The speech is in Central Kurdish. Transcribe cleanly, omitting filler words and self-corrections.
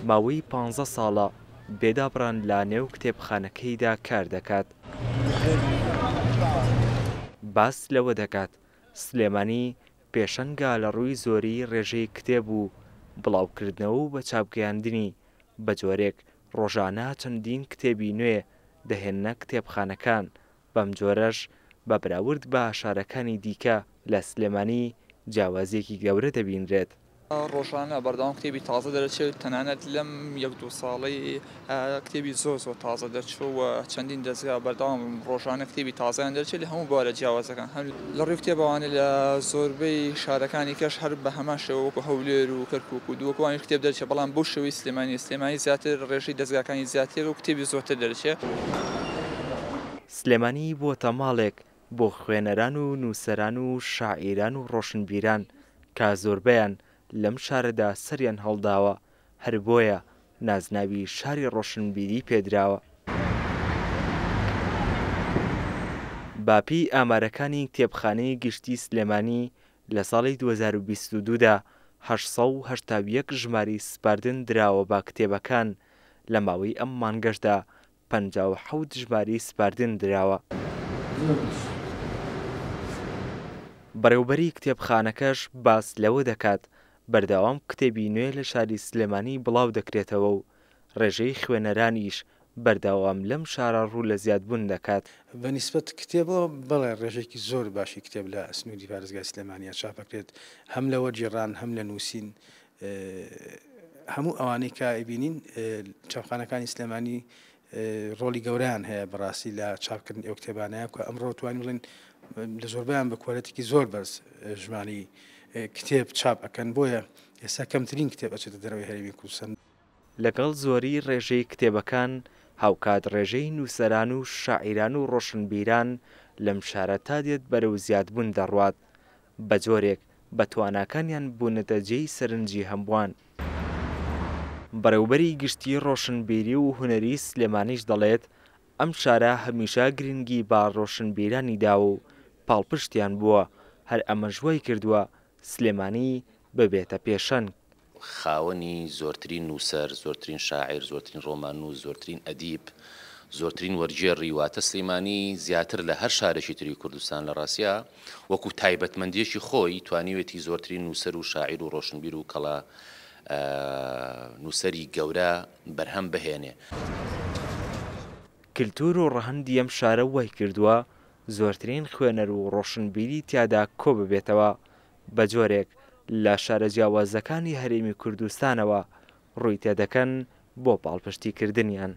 ماوەی 15 ساڵە بێدابڕان لە نێو کتێبخانەکەیدا کار دەکات. باس لەوە دەکات سلێمانی پێشەنگە لە ڕووی زۆری ڕێژەی کتێب و بڵاوکردنەوە و بە چاپگەیاندنی بە جۆرێک ڕۆژانە چەندین کتێبی نوێ دەهێننە کتێبخانەکان. بەم جۆرەش بە براورد بە شارەکانی دیکە لە سلێمانی جیاوازیەکی گەورە دەبینرێت. ڕۆژانە بەردەوام کتێبی تازە دەرەچێت تەنانەت لەم 1-2 ساڵەی کتێبی زۆر تازە دەرچووە چەندین دەستگا بەردەوام ڕۆژانە کتێبی تازایان دەرچێت لە هەموو بوارە جیاوازەکان هەم لە ڕووی کتێبەوانە لە زۆربەی شارەکانی کەش هەر بە هەمان شێوە وەکو هەولێر و کەرکووک و دووەکوانی کتێب دەرچێت بەڵام بۆ شێوەی سلێمانی زیاتر ڕێژەی دەستگاکانی زیاتر و کتێبی زۆرتر دەرچێت. سلێمانی بووەتە ماڵێک بۆ خوێنەران و نووسەران و شاعیران و ڕۆشنبیران کە زۆربەیان لەم شارەدا سەریان هەڵداوە، هەر بۆیە نازناوی شاری ڕۆشنبیری پێدراوە. باپی ئامارەکانی کتێبخانەی گشتی سلێمانی لە ساڵی 2022دا 881 ژماری سپاردن دراوە بە کتێبەکان، لە ماوەی ئەم مانگەشدا 57 ژماری سپاردن دراوە. بەڕێوەبەری کتێبخانەکەش باس لەوە دەکات بەردەوام کتێبی نوێ لە شاری سلێمانی بڵاو دەکرێتەوە و ڕێژەی خوێنەرانیش بەردەوام لەم شارە ڕوو لە زیادبوون دەکات. بەنسبەت کتێبەوە بەڵێ ڕێژێکی زۆر باشی کتێب لە سنووری پارێزگای سلێمانیە چاپەکرێت، هەم لە وەرجێڕان هەم لە نووسین. هەموو ئەوانەی کە ئەبینین چاپخانەکانی سلێمانی ڕۆلی گەورەیان هەیە بەڕاستی لە چاپکردن ئەو کتێبانەیە کە ئەمڕۆ توانین بڵێن لە زۆربیان بە کۆڵەتێکی زۆر بەرز ژمانی کتێب چاپ ئەەکەن، بۆیە ئێستا کەمترین کتێب ئەچێتە دەرەوەی هەرێمی کوردستان. لەگەڵ زۆری ڕێژەی کتێبەکان هاوکات ڕێژەی نووسەران و شاعیران و ڕۆشنبیران لەم شارە تا دێت بەرەو زیادبوون دەڕوات، بە جۆرێک بە تواناکانیان بوونەتە جێی سەرنجی هەمووان. بەڕێوەبەری گشتی ڕۆشنبیری و هونەری سلێمانیش دەڵێت ئەم شارە هەمیشە گرنگی با ڕۆشنبیرانی داوە و پاڵپشتیان بووە، هەر ئەمەش وای کردووە سلێمانی ببێتە پێشەنگ. خاوەنی زۆرترین نووسەر، زۆرترین شاعیر، زۆرترین ڕۆمانووس، زۆرترین ئەدیب، زۆرترین وەرجێڕی، واتە سلێمانی زیاتر لە هەر شارێکی تری کوردستان لە ڕاستیە وەکو تایبەتمەندیەکی خۆی توانیوێتی زۆرترین نووسەر و شاعیر و ڕۆشنبیر و کەڵا نووسەری گەورە بەرهەم بهێنێ. کلتور و ڕەهەندی ئەم شارە وای کردووە زۆرترین خوێنەر و ڕۆشنبیری تیادا کۆ ببێتەوە، بە جۆرێک لە شارە جیاوازەکانی هەرێمی کوردستانەوە ڕووی تێدەکەن بۆ پاڵپشتیکردنیان.